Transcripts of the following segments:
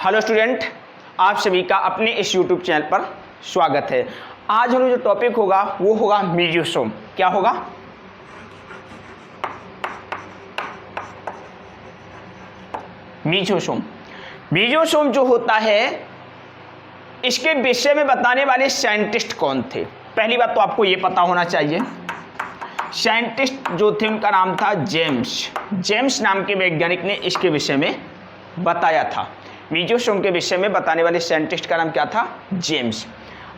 Hello student, आप सभी का अपने इस यूट्यूब चैनल पर स्वागत है। आज हम जो टॉपिक होगा वो होगा मीजोसोम। क्या होगा? मीजोसोम। मीजोसोम जो होता है, इसके विषय में बताने वाले साइंटिस्ट कौन थे? पहली बात तो आपको ये पता होना चाहिए, साइंटिस्ट जो थे उनका नाम था जेम्स नाम के वैज्ञानिक ने इसके विषय में बताया था। मीजोसोम के विषय में बताने वाले साइंटिस्ट का नाम क्या था? जेम्स।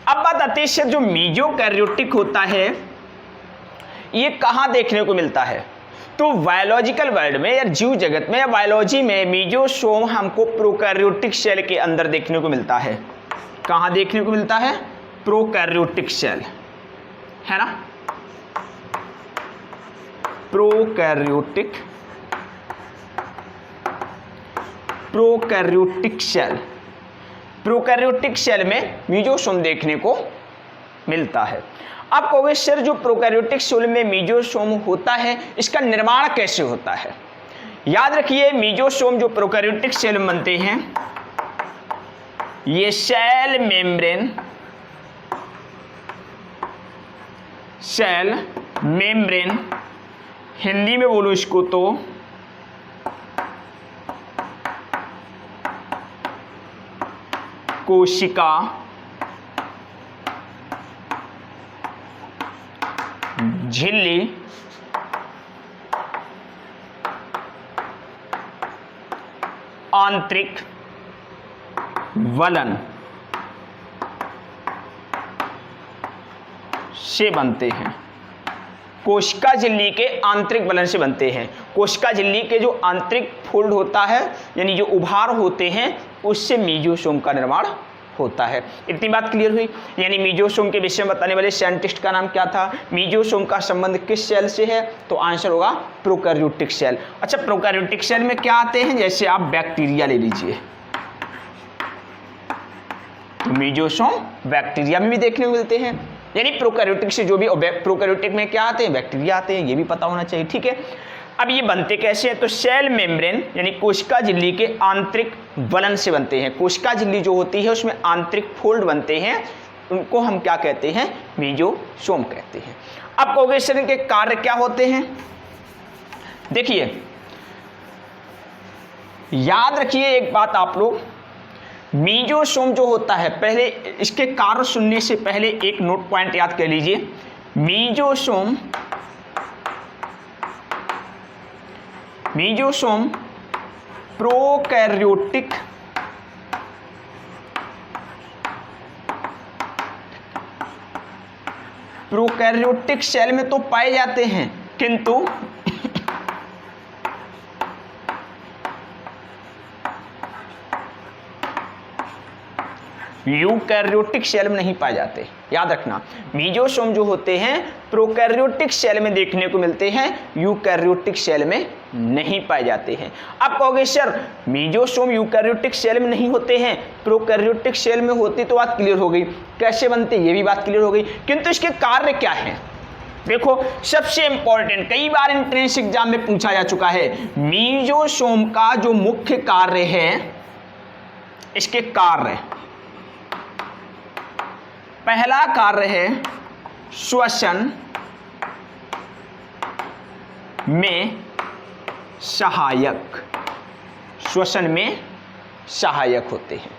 अब बात आती है, जो मीजोकैरियोटिक होता है ये कहाँ देखने को मिलता है? तो बायोलॉजिकल वर्ल्ड में या जीव जगत में या बायोलॉजी में मीजोसोम हमको प्रोकैरियोटिक सेल के अंदर देखने को मिलता है। कहाँ देखने को मिलता है? प्रोकैरियोटिक सेल, है ना? प्रोकैरियोटिक सेल में मीजोसोम देखने को मिलता है। आप कहोगे सर, जो प्रोकैरियोटिक सेल में मीजोसोम होता है इसका निर्माण कैसे होता है? याद रखिए, मीजोसोम जो प्रोकैरियोटिक सेल में बनते हैं ये सेल मेम्ब्रेन, हिंदी में बोलूं इसको तो कोशिका झिल्ली आंतरिक वलन से बनते हैं। कोशिका झिल्ली के आंतरिक वलन से बनते हैं। कोशिका झिल्ली के जो आंतरिक फोल्ड होता है, यानी जो उभार होते हैं, उससे मीजोसोम का निर्माण होता है। इतनी बात क्लियर हुई? यानी मीजोसोम के विषय में बताने वाले साइंटिस्ट का नाम क्या था? मीजोसोम का संबंध किस सेल से है? तो आंसर होगा प्रोकैरियोटिक सेल। अच्छा, प्रोकैरियोटिक सेल में क्या आते हैं? जैसे आप बैक्टीरिया ले लीजिए, तो मीजोसोम बैक्टीरिया में भी देखने को मिलते हैं। यानी प्रोकैरियोटिक से जो भी प्रोकैरियोटिक में क्या आते हैं? बैक्टीरिया आते हैं, ये भी पता होना चाहिए। ठीक है, अब ये बनते कैसे हैं? तो सेल मेम्ब्रेन यानी कोशिका झिल्ली के आंतरिक वलन से बनते हैं। कोशिका झिल्ली जो होती है उसमें आंतरिक फोल्ड बनते हैं, उनको हम क्या कहते हैं? मीजोसोम कहते हैं। अब कहोगे सर इनके कार्य क्या होते हैं? देखिए, याद रखिए एक बात आप लोग, मीजोसोम जो होता है, पहले इसके कार्य सुनने से पहले एक नोट पॉइंट याद कर लीजिए। मीजोसोम प्रोकैरियोटिक सेल में तो पाए जाते हैं, किंतु यूकैरियोटिक सेल में नहीं पाए जाते। याद रखना, मीजोसोम जो होते हैं प्रोकैरियोटिक सेल में देखने को मिलते हैं, यूकैरियोटिक सेल में नहीं पाए जाते हैं। आप कहोगे सर मीजोसोम यूकैरियोटिक सेल में नहीं होते हैं, प्रोकैरियोटिक सेल में होती, तो बात क्लियर हो गई। कैसे बनते, ये भी बात क्लियर हो गई, किंतु इसके कार्य क्या हैं? देखो, सबसे इंपॉर्टेंट, कई बार एंट्रेंस एग्जाम में पूछा जा चुका है, मीजोसोम का जो मुख्य कार्य है, इसके कार्य, पहला कार्य है श्वसन में सहायक होते हैं,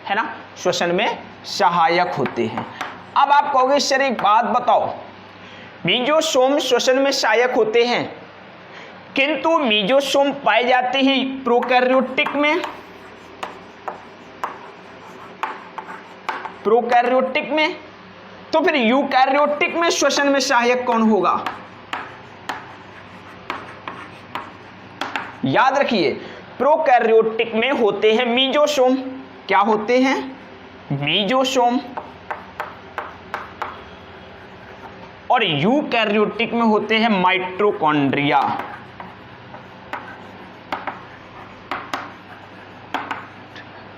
है ना? श्वसन में सहायक होते हैं। अब आप कहोगे सर एक बात बताओ, मीजोसोम श्वसन में सहायक होते हैं, किंतु मीजोसोम पाए जाते हैं प्रोकैरियोटिक में, तो फिर यूकैरियोटिक में श्वसन में सहायक कौन होगा? याद रखिए, प्रोकैरियोटिक में होते हैं मीजोसोम। क्या होते हैं? मीजोसोम। और यूकैरियोटिक में होते हैं माइटोकॉन्ड्रिया।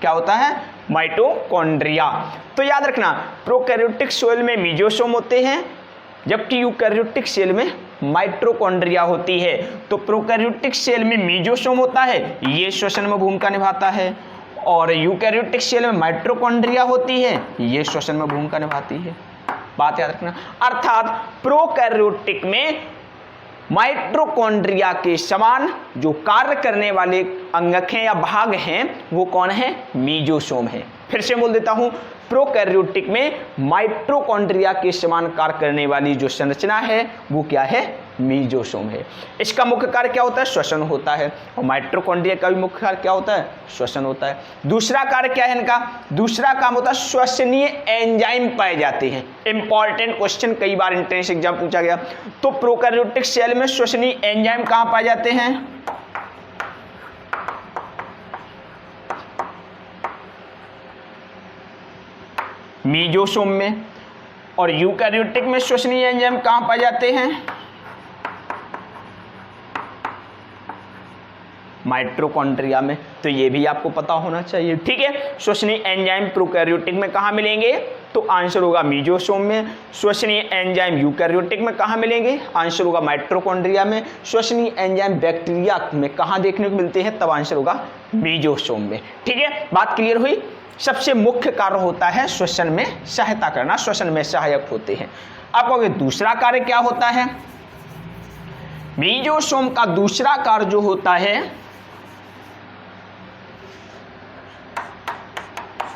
क्या होता है? माइटोकॉन्ड्रिया। तो याद रखना, प्रोकैरियोटिक सेल में मीजोसोम होते हैं, जबकि यूकैरियोटिक सेल में माइटोकॉन्ड्रिया होती है। तो प्रोकैरियोटिक सेल में मीजोसोम होता है, ये श्वसन में भूमिका निभाता है, और यूकैरियोटिक सेल में माइटोकॉन्ड्रिया होती है, ये श्वसन में भूमिका निभाती है। बात याद रखना। अर्थात प्रोकैरियोटिक में माइटोकॉन्ड्रिया के समान जो कार्य करने वाले अंगक हैं या भाग हैं वो कौन है? मीजोसोम है। फिर से बोल देता हूं, प्रोकैरियोटिक में माइटोकॉन्ड्रिया के समान कार्य करने वाली जो संरचना है वो क्या है? मीजोसोम है। इसका मुख्य कार्य क्या होता है? श्वसन होता है। और माइटोकॉन्ड्रिया का भी मुख्य कार्य क्या होता है? श्वसन होता है। दूसरा कार्य क्या है इनका? दूसरा काम होता है श्वसनीय एंजाइम पाए जाते हैं। इंपॉर्टेंट क्वेश्चन, कई बार एंट्रेंस एग्जाम पूछा गया। तो प्रोकैरियोटिक सेल में श्वसनीय एंजाइम कहां पाए जाते हैं? मीजोसोम में। और यूकैरियोटिक में श्वसनीय एंजाइम कहां पाए जाते हैं? माइटोकॉन्ड्रिया में। तो ये भी आपको पता होना चाहिए, ठीक है। श्वसनीय एंजाइम प्रोकैरियोटिक में कहां मिलेंगे? तो आंसर होगा मीजोसोम में। श्वसनीय एंजाइम यूकैरियोटिक में कहां मिलेंगे? आंसर होगा माइटोकॉन्ड्रिया में। श्वसनीय एंजाइम बैक्टीरिया में कहां देखने को मिलते हैं? तब आंसर होगा मीजोसोम में, ठीक है। बात क्लियर हुई। सबसे मुख्य कार्य होता है श्वसन में सहायता करना, श्वसन में सहायक होते हैं। अब कहोगे दूसरा कार्य क्या होता है? मीजोसोम का दूसरा कार्य जो होता है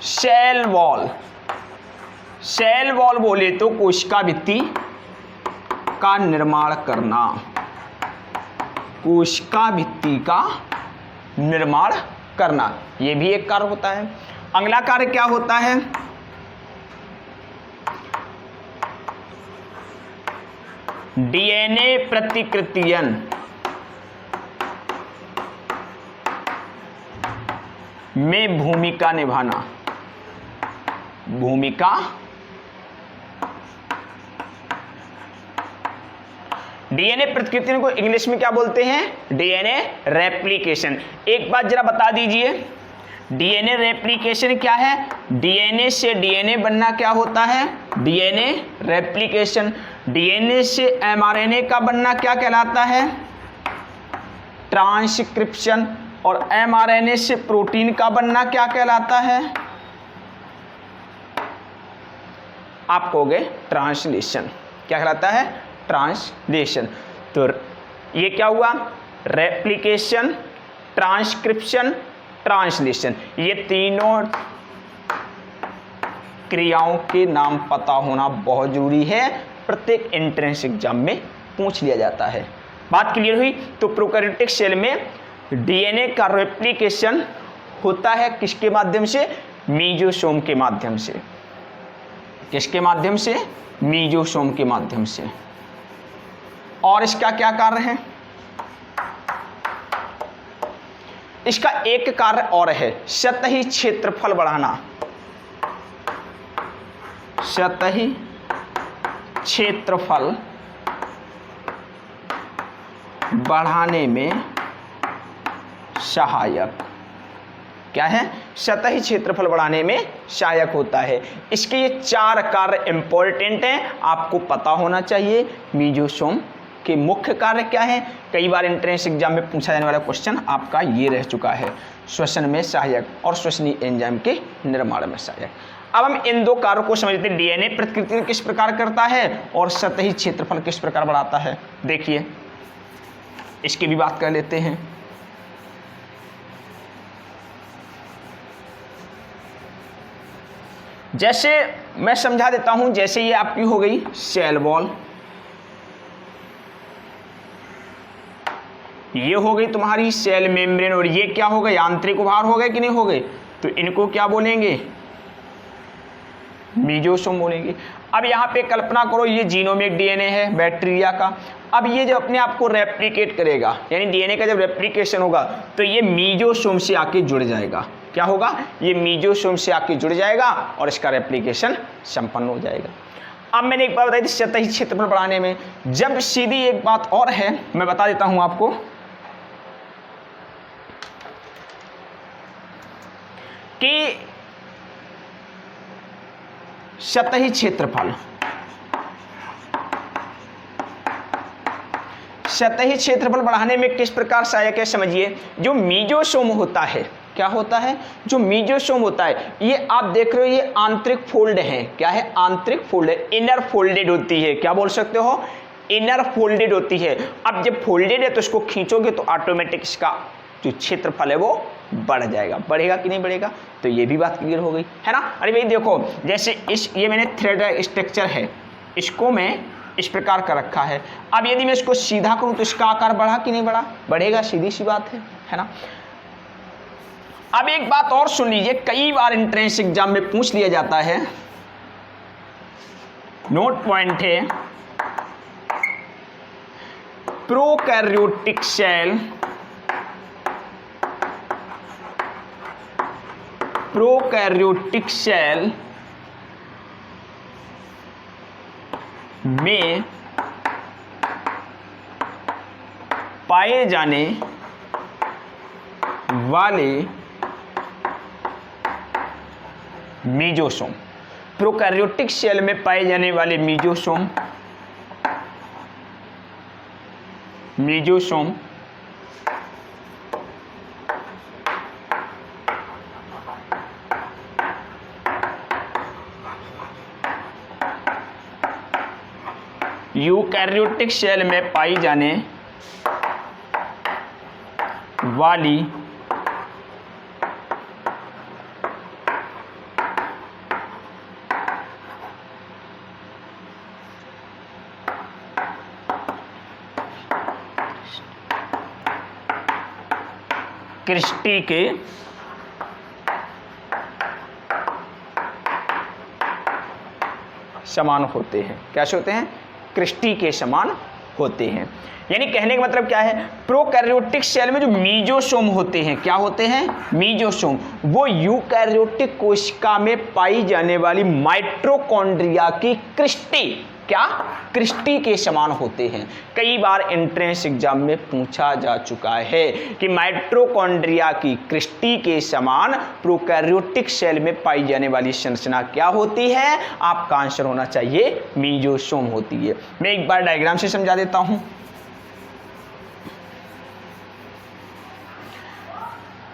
सेल वॉल। सेल वॉल बोले तो कोशिका भित्ति का निर्माण करना, कोशिका भित्ति का निर्माण करना, यह भी एक कार्य होता है। अगला कार्य क्या होता है? डीएनए प्रतिकृतियन में भूमिका निभाना। भूमिका डीएनए प्रतिकृतियों को इंग्लिश में क्या बोलते हैं? DNA replication. एक बात जरा बता दीजिए, डीएनए रेप्लिकेशन क्या है? डीएनए से डीएनए बनना क्या होता है? DNA replication. डीएनए से एमआरएनए का बनना क्या कहलाता है? ट्रांसक्रिप्शन। और एमआरएनए से प्रोटीन का बनना क्या कहलाता है? आप कहोगे ट्रांसलेशन। क्या कहलाता है? ट्रांसलेशन। तो ये क्या हुआ? रेप्लिकेशन, ट्रांसक्रिप्शन, ट्रांसलेशन, ये तीनों क्रियाओं के नाम पता होना बहुत जरूरी है, प्रत्येक एंट्रेंस एग्जाम में पूछ लिया जाता है। बात क्लियर हुई। तो प्रोकैरियोटिक सेल में डीएनए का रेप्लिकेशन होता है किसके माध्यम से? मीजोसोम के माध्यम से। किसके माध्यम से? मीजोसोम के माध्यम से। और इसका क्या कार्य है? इसका एक कार्य और है, सतही क्षेत्रफल बढ़ाना। सतही क्षेत्रफल बढ़ाने में सहायक। क्या है? सतही क्षेत्रफल बढ़ाने में सहायक होता है। इसके ये चार कार्य इंपॉर्टेंट हैं, आपको पता होना चाहिए। मीजोसोम के मुख्य कार्य क्या है? कई बार एंट्रेंस एग्जाम में पूछा जाने वाला क्वेश्चन आपका ये रह चुका है, श्वसन में सहायक और श्वसनीय एंजाइम के निर्माण में सहायक। अब हम इन दो कार्यों को समझते हैं, डीएनए प्रतिकृति किस प्रकार करता है और सतही क्षेत्रफल किस प्रकार बढ़ाता है। देखिए इसकी भी बात कर लेते हैं। जैसे मैं समझा देता हूं, जैसे ये आपकी हो गई सेल वॉल, ये हो गई तुम्हारी सेल मेम्ब्रेन, और ये क्या हो गए? आंतरिक उभार हो गए कि नहीं हो गए? तो इनको क्या बोलेंगे? मीजोसोम बोलेंगे। अब यहाँ पे कल्पना करो ये जीनोमिक डीएनए है बैक्टीरिया का। अब ये जब अपने आप को रेप्लिकेट करेगा, यानी डीएनए का जब रेप्लिकेशन होगा तो ये मीजोसोम से आके जुड़ जाएगा। क्या होगा? ये मीजोसोम से आके जुड़ जाएगा और इसका रेप्लिकेशन संपन्न हो जाएगा। अब मैंने एक बात बताई थी सतही क्षेत्रफल बढ़ाने में, जब सीधी एक बात और है मैं बता देता हूं आपको कि सतही क्षेत्रफल बढ़ाने में किस प्रकार सहायक है। समझिए, जो मीजोसोम होता है क्या होता है, जो मीजोसोम होता है, ये आप देख रहे हो ये आंतरिक फोल्ड है। क्या है, आंतरिक फोल्ड है, इनर फोल्डेड होती है। क्या बोल सकते हो, इनर फोल्डेड होती है। अब जब फोल्डेड है तो इसको खींचोगे तो ऑटोमेटिक इसका जो क्षेत्रफल है वो बढ़ जाएगा। बढ़ेगा कि नहीं बढ़ेगा, तो ये भी बात क्लियर हो गई है ना। अरे भाई देखो, जैसे ये मैंने थ्रेड स्ट्रक्चर है, इसको मैं इस प्रकार का रखा है। अब यदि मैं इसको सीधा करूं तो इसका आकार बढ़ा कि नहीं बढ़ा, बढ़ेगा, सीधी सी बात है ना। अब एक बात और सुन लीजिए, कई बार एंट्रेंस एग्जाम में पूछ लिया जाता है, नोट पॉइंट है, प्रोकैरियोटिक सेल में पाए जाने वाले मीजोसोम, प्रोकैरियोटिक सेल में पाए जाने वाले मीजोसोम यूकैरियोटिक सेल में पाई जाने वाली क्रिस्टी के समान होते हैं। कैसे होते हैं, क्रिस्टी के समान होते हैं। यानी कहने का मतलब क्या है, प्रोकैरियोटिक सेल में जो मीजोसोम होते हैं, क्या होते हैं, मीजोसोम, वो यूकैरियोटिक कोशिका में पाई जाने वाली माइटोकॉन्ड्रिया की क्रिस्टी, क्या, क्रिस्टी के समान होते हैं। कई बार एंट्रेंस एग्जाम में पूछा जा चुका है कि माइटोकॉन्ड्रिया की क्रिस्टी के समान प्रोकैरियोटिक सेल में पाई जाने वाली संरचना क्या होती है, आपका आंसर होना चाहिए मीजोसोम होती है। मैं एक बार डायग्राम से समझा देता हूं।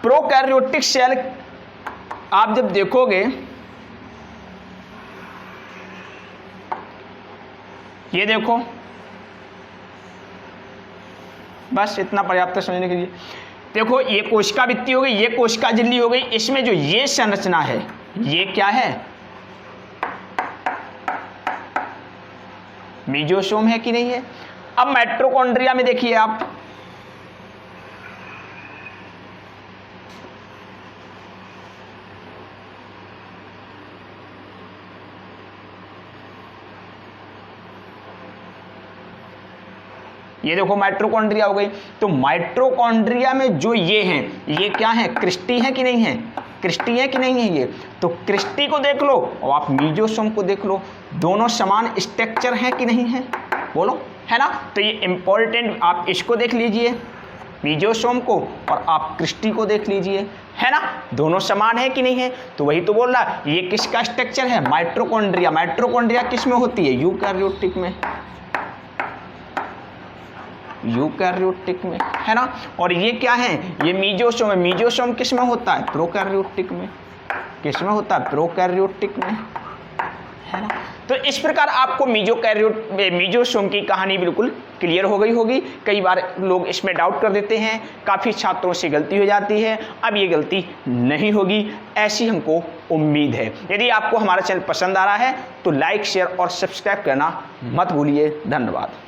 प्रोकैरियोटिक सेल आप जब देखोगे, ये देखो, बस इतना पर्याप्त समझने के लिए। देखो ये कोशिका भित्ति हो गई, ये कोशिका झिल्ली हो गई, इसमें जो ये संरचना है ये क्या है, मीजोसोम है कि नहीं है। अब माइटोकॉन्ड्रिया में देखिए आप, ये देखो माइटोकॉन्ड्रिया हो गई। तो माइटोकॉन्ड्रिया में जो ये हैं, ये क्या है, क्रिस्टी है कि नहीं है, क्रिस्टी है कि नहीं है। ये तो क्रिस्टी को देख लो और आप मीजोसोम को देख लो, दोनों समान स्ट्रक्चर है कि नहीं है, बोलो, है ना। तो ये इंपॉर्टेंट, आप इसको देख लीजिए मीजोसोम को, और आप क्रिस्टी को देख लीजिए, है ना, दोनों समान है कि नहीं है। तो वही तो बोल रहा, ये किसका स्ट्रक्चर है, माइटोकॉन्ड्रिया। माइटोकॉन्ड्रिया किस में होती है, यूकैरियोटिक में, यूकैरियोटिक में, है ना। और ये क्या है, ये मीजोसोम है। मीजोसोम किस में होता है, प्रोकैरियोटिक में। किस में होता है, प्रोकैरियोटिक में, है ना। तो इस प्रकार आपको मीजोसोम की कहानी बिल्कुल क्लियर हो गई होगी। कई बार लोग इसमें डाउट कर देते हैं, काफ़ी छात्रों से गलती हो जाती है। अब ये गलती नहीं होगी, ऐसी हमको उम्मीद है। यदि आपको हमारा चैनल पसंद आ रहा है तो लाइक, शेयर और सब्सक्राइब करना मत भूलिए। धन्यवाद।